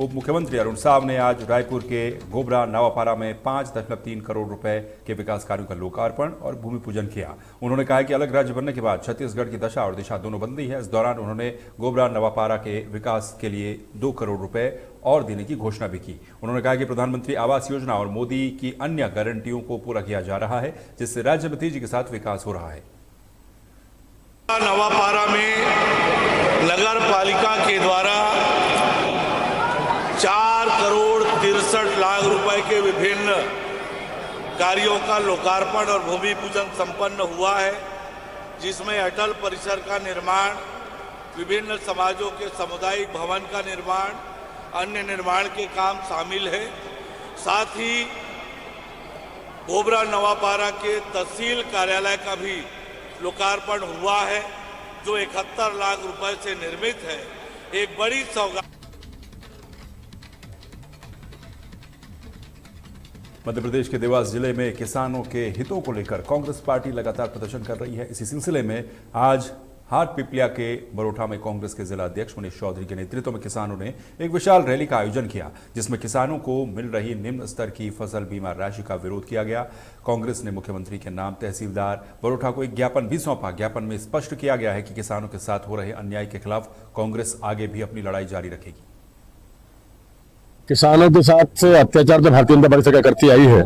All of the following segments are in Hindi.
उप मुख्यमंत्री अरुण साव ने आज रायपुर के गोबरा नवापारा में 5.3 करोड़ रुपए के विकास कार्यों का लोकार्पण और भूमि पूजन किया। उन्होंने कहा कि अलग राज्य बनने के बाद छत्तीसगढ़ की दशा और दिशा दोनों बदली है। इस दौरान उन्होंने गोबरा नवापारा के विकास के लिए 2 करोड़ रुपए और देने की घोषणा भी की। उन्होंने कहा कि प्रधानमंत्री आवास योजना और मोदी की अन्य गारंटियों को पूरा किया जा रहा है, जिससे राज्य में तेजी के साथ विकास हो रहा है। नवापारा में नगर पालिका के द्वारा 4 करोड़ 63 लाख रुपए के विभिन्न कार्यों का लोकार्पण और भूमि पूजन संपन्न हुआ है, जिसमें अटल परिसर का निर्माण, विभिन्न समाजों के सामुदायिक भवन का निर्माण, अन्य निर्माण के काम शामिल है। साथ ही गोबरा नवापारा के तहसील कार्यालय का भी लोकार्पण हुआ है, जो 71 लाख रुपए से निर्मित है। एक बड़ी सौगात। मध्य प्रदेश के देवास जिले में किसानों के हितों को लेकर कांग्रेस पार्टी लगातार प्रदर्शन कर रही है। इसी सिलसिले में आज हाट पिपलिया के बरोठा में कांग्रेस के जिला अध्यक्ष मनीष चौधरी के नेतृत्व में किसानों ने एक विशाल रैली का आयोजन किया, जिसमें किसानों को मिल रही निम्न स्तर की फसल बीमा राशि का विरोध किया गया। कांग्रेस ने मुख्यमंत्री के नाम तहसीलदार बरोठा को एक ज्ञापन भी सौंपा। ज्ञापन में स्पष्ट किया गया है कि किसानों के साथ हो रहे अन्याय के खिलाफ कांग्रेस आगे भी अपनी लड़ाई जारी रखेगी। किसानों के साथ अत्याचार तो भारतीय जनता पार्टी सरकार करती आई है।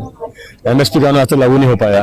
एमएसपी कानून आज तक लागू नहीं हो पाया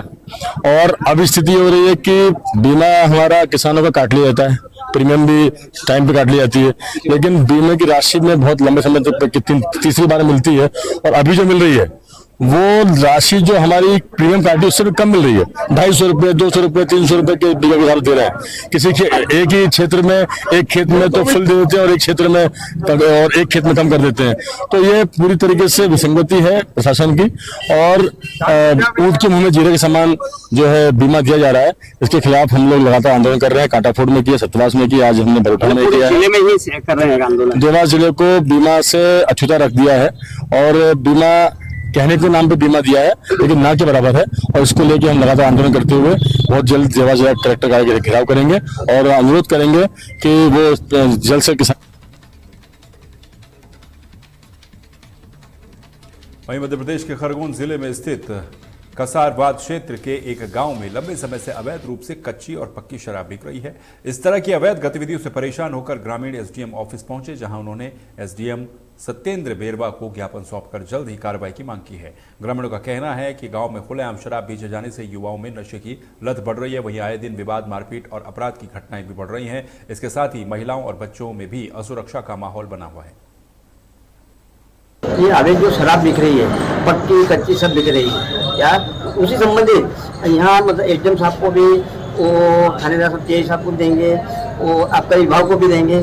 और अब स्थिति हो रही है कि बीमा हमारा किसानों का काट लिया जाता है, प्रीमियम भी टाइम पे काट ली जाती है, लेकिन बीमे की राशि में बहुत लंबे समय तक तीसरी बार मिलती है और अभी जो मिल रही है वो राशि जो हमारी प्रीमियम काटी उससे भी कम मिल रही है। 250 रुपए, 200 रुपए, 300 रुपए के बीमा के दे रहे हैं। किसी एक ही क्षेत्र में, एक खेत में तो फुल दे देते हैं और एक क्षेत्र में और एक खेत में कम कर देते हैं। तो ये पूरी तरीके से विसंगति है प्रशासन की और ऊंट के मुंह में जीरे के समान जो है बीमा दिया जा रहा है। इसके खिलाफ हम लोग लगातार आंदोलन कर रहे हैं। काटाफोड़ में किया, सतवास में किया, आज हमने बरोठा में किया। देवास जिले को बीमा से अछूता रख दिया है और बीमा कहने के नाम पे बीमा दिया है, लेकिन ना के बराबर है और इसको लेके हम लगातार आंदोलन करते हुए बहुत जल्द देवास जिला कलेक्टर कार्यालय का घेराव करेंगे और अनुरोध करेंगे कि वो जल्द से किसान। वहीं मध्य प्रदेश के खरगोन जिले में स्थित कसारबाद क्षेत्र के एक गांव में लंबे समय से अवैध रूप से कच्ची और पक्की शराब बिक रही है। इस तरह की अवैध गतिविधियों से परेशान होकर ग्रामीण एसडीएम ऑफिस पहुंचे, जहां उन्होंने एसडीएम सत्येंद्र बेरवा को ज्ञापन सौंपकर जल्द ही कार्रवाई की मांग की है। ग्रामीणों का कहना है कि गांव में खुलेआम शराब बेचे जाने से युवाओं में नशे की लत बढ़ रही है। वहीं आए दिन विवाद, मारपीट और अपराध की घटनाएं भी बढ़ रही हैं। इसके साथ ही महिलाओं और बच्चों में भी असुरक्षा का माहौल बना हुआ है। ये अवैध जो शराब बिक रही है, पक्की कच्ची सब बिक रही है यार, उसी संबंधित यहाँ मतलब एसडीएम साहब को भी, वो थानेदार साहब तेज साहब को देंगे, वो आपका विभाग को भी देंगे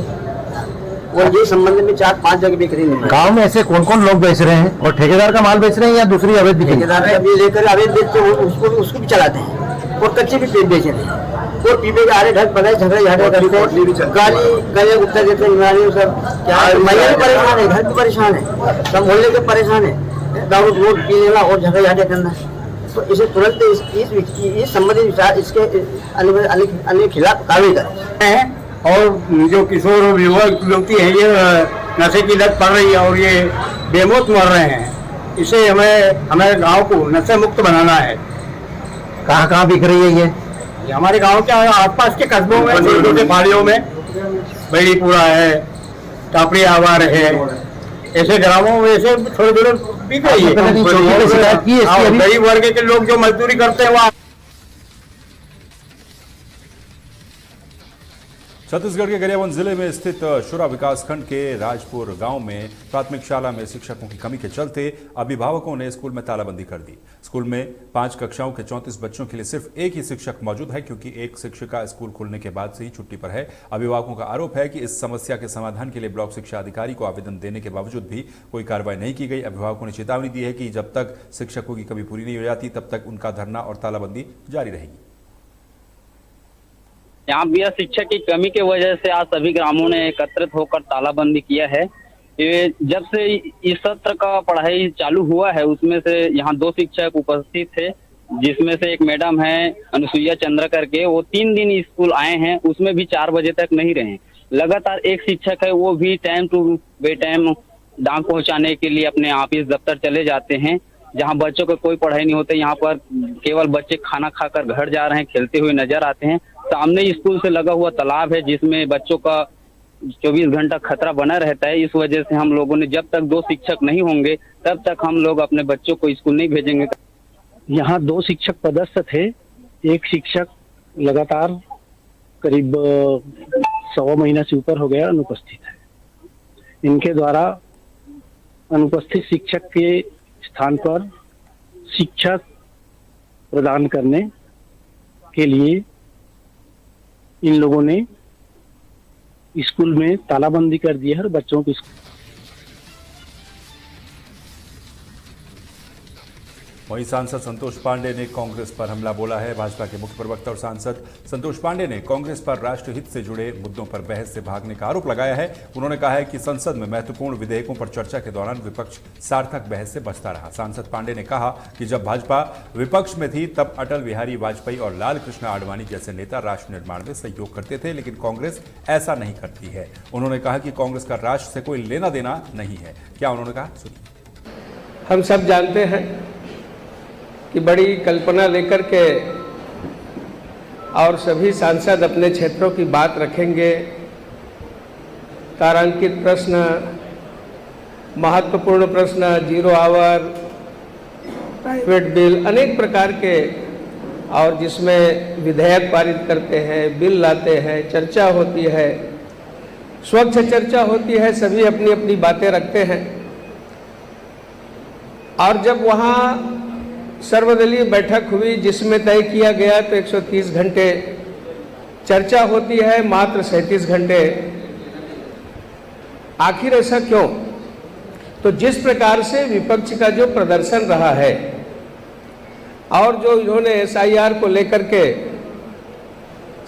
और ये संबंध में 4-5 जगह बिक रही है। गांव में ऐसे कौन कौन लोग बेच रहे हैं और ठेकेदार का माल बेच रहे हैं या दूसरी अवैध? ठेकेदार का भी लेकर अवैध बेचते हैं, उसको भी चलाते हैं और कच्चे भी बेच रहे हैं और पीपे के आरे ढक बनाए झगड़े झाड़े करते हैं, गाली उत्तर देते हैं। सब क्या महिला भी परेशान है, घर भी परेशान है, सब मोहल्ले के परेशान है, दारू रोड पी लेना और झगड़े झाड़े करना। तो इसे तुरंत इस संबंधित विचार इसके अन्य खिलाफ कार्रवाई करें। और जो किशोर और युवती है ये नशे की लत पड़ रही है और ये बेमौत मर रहे हैं। इसे हमें गांव को नशे मुक्त बनाना है। कहाँ बिक रही है ये हमारे गांव के आसपास के कस्बों में, छोटे छोटे पहाड़ियों में, बेड़ीपुरा है, टापड़ी आवार है, ऐसे ग्रामों में ऐसे थोड़े थोड़े बिक रही है। गरीब वर्ग के लोग जो मजदूरी करते हैं वहाँ। छत्तीसगढ़ के गरियाबंद जिले में स्थित शुरा विकासखंड के राजपुर गांव में प्राथमिक शाला में शिक्षकों की कमी के चलते अभिभावकों ने स्कूल में तालाबंदी कर दी। स्कूल में 5 कक्षाओं के 34 बच्चों के लिए सिर्फ एक ही शिक्षक मौजूद है, क्योंकि एक शिक्षिका स्कूल खुलने के बाद से ही छुट्टी पर है। अभिभावकों का आरोप है कि इस समस्या के समाधान के लिए ब्लॉक शिक्षा अधिकारी को आवेदन देने के बावजूद भी कोई कार्रवाई नहीं की गई। अभिभावकों ने चेतावनी दी है कि जब तक शिक्षकों की कमी पूरी नहीं हो जाती तब तक उनका धरना और तालाबंदी जारी रहेगी। यहाँ भी शिक्षा की कमी की वजह से आज सभी ग्रामों ने एकत्रित होकर तालाबंदी किया है। ये जब से इस सत्र का पढ़ाई चालू हुआ है उसमें से यहाँ 2 शिक्षक उपस्थित थे, जिसमें से एक मैडम है अनुसुईया चंद्र करके, वो 3 दिन स्कूल आए हैं, उसमें भी 4 बजे तक नहीं रहे। लगातार एक शिक्षक है वो भी टाइम टू बे टाइम डाक पहुंचाने के लिए अपने ऑफिस दफ्तर चले जाते हैं, जहां बच्चों को कोई पढ़ाई नहीं होती। यहाँ पर केवल बच्चे खाना खाकर घर जा रहे हैं, खेलते हुए नजर आते हैं। सामने स्कूल से लगा हुआ तालाब है, जिसमें बच्चों का 24 घंटा खतरा बना रहता है। इस वजह से हम लोगों ने, जब तक 2 शिक्षक नहीं होंगे तब तक हम लोग अपने बच्चों को स्कूल नहीं भेजेंगे। यहाँ 2 शिक्षक पदस्थ थे। एक शिक्षक लगातार करीब 1.25 महीना से ऊपर हो गया अनुपस्थित है। इनके द्वारा अनुपस्थित शिक्षक के स्थान पर शिक्षा प्रदान करने के लिए इन लोगों ने स्कूल में तालाबंदी कर दी है और बच्चों को वहीं सांसद संतोष पांडे ने कांग्रेस पर हमला बोला है। भाजपा के मुख्य प्रवक्ता और सांसद संतोष पांडे ने कांग्रेस पर राष्ट्रहित से जुड़े मुद्दों पर बहस से भागने का आरोप लगाया है। उन्होंने कहा है कि संसद में महत्वपूर्ण विधेयकों पर चर्चा के दौरान विपक्ष सार्थक बहस से बचता रहा। सांसद पांडे ने कहा कि जब भाजपा विपक्ष में थी तब अटल बिहारी वाजपेयी और लाल कृष्ण आडवाणी जैसे नेता राष्ट्र निर्माण में सहयोग करते थे, लेकिन कांग्रेस ऐसा नहीं करती है। उन्होंने कहा कि कांग्रेस का राष्ट्र से कोई लेना देना नहीं है। क्या उन्होंने कहा, सुनिए। हम सब जानते हैं कि बड़ी कल्पना लेकर के और सभी सांसद अपने क्षेत्रों की बात रखेंगे। तारांकित प्रश्न, महत्वपूर्ण प्रश्न, 0 आवर, प्राइवेट बिल, अनेक प्रकार के, और जिसमें विधेयक पारित करते हैं, बिल लाते हैं, चर्चा होती है, स्वच्छ चर्चा होती है, सभी अपनी अपनी बातें रखते हैं। और जब वहाँ सर्वदलीय बैठक हुई जिसमें तय किया गया तो 130 घंटे चर्चा होती है, मात्र 37 घंटे। आखिर ऐसा क्यों? तो जिस प्रकार से विपक्ष का जो प्रदर्शन रहा है और जो इन्होंने SIR को लेकर के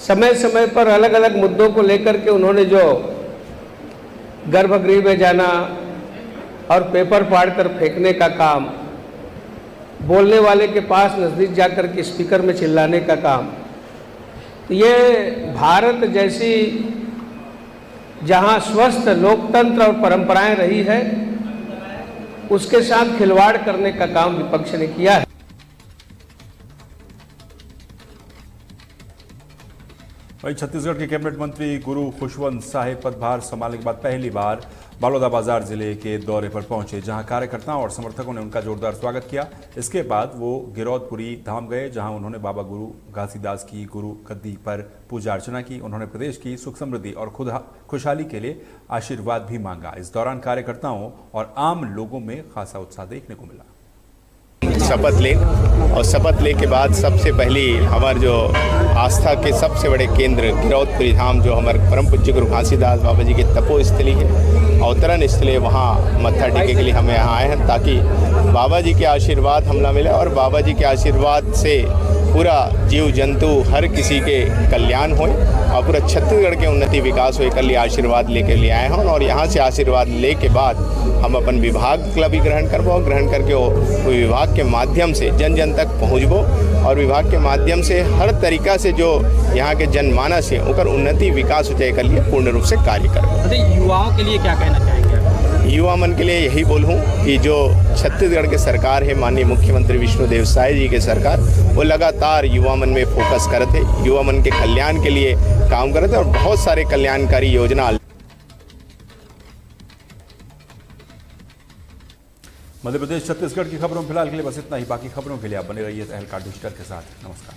समय समय पर अलग अलग मुद्दों को लेकर के उन्होंने जो गर्भगृह में जाना और पेपर फाड़ कर फेंकने का काम, बोलने वाले के पास नजदीक जाकर के स्पीकर में चिल्लाने का काम, तो ये भारत जैसी जहां स्वस्थ लोकतंत्र और परंपराएं रही है उसके साथ खिलवाड़ करने का काम विपक्ष ने किया है। वहीं छत्तीसगढ़ के कैबिनेट मंत्री गुरु खुशवंत साहेब पदभार संभालने के बाद पहली बार बलौदाबाजार जिले के दौरे पर पहुंचे, जहां कार्यकर्ताओं और समर्थकों ने उनका जोरदार स्वागत किया। इसके बाद वो गिरौदपुरी धाम गए, जहां उन्होंने बाबा गुरु घासीदास की गुरु गद्दी पर पूजा अर्चना की। उन्होंने प्रदेश की सुख समृद्धि और खुशहाली के लिए आशीर्वाद भी मांगा। इस दौरान कार्यकर्ताओं और आम लोगों में खासा उत्साह देखने को मिला। शपथ लें और शपथ ले के बाद सबसे पहली हमारे जो आस्था के सबसे बड़े केंद्र गिरौदपुरी धाम, जो हमारे परम पूज्य गुरु घासीदास बाबा जी की तपोस्थली है, अवतरण स्थली है, वहाँ मत्था टेके के लिए हम यहाँ आए हैं ताकि बाबा जी के आशीर्वाद हमला मिले और बाबा जी के आशीर्वाद से पूरा जीव जंतु हर किसी के कल्याण होए और पूरा छत्तीसगढ़ के उन्नति विकास होए कल आशीर्वाद लेके लिए आए हैं। और यहाँ से आशीर्वाद ले के बाद हम अपन विभाग का भी ग्रहण करबो, ग्रहण करके वो विभाग के माध्यम से जन जन तक पहुँचबो और विभाग के माध्यम से हर तरीका से जो यहाँ के जनमानस है ओकर उन्नति विकास हो जाए के लिए पूर्ण रूप से कार्य करबो। युवाओं के लिए क्या कहना चाहेंगे? युवा मन के लिए यही बोलूँ कि जो छत्तीसगढ़ के सरकार है, माननीय मुख्यमंत्री विष्णुदेव साय जी के सरकार, वो लगातार युवा मन में फोकस करते, युवा मन के कल्याण के लिए काम करते और बहुत सारे कल्याणकारी योजना। मध्य प्रदेश छत्तीसगढ़ की खबरों फिलहाल के लिए बस इतना ही। बाकी खबरों के लिए आप बने रहिए तहलका डिजिटल के साथ। नमस्कार।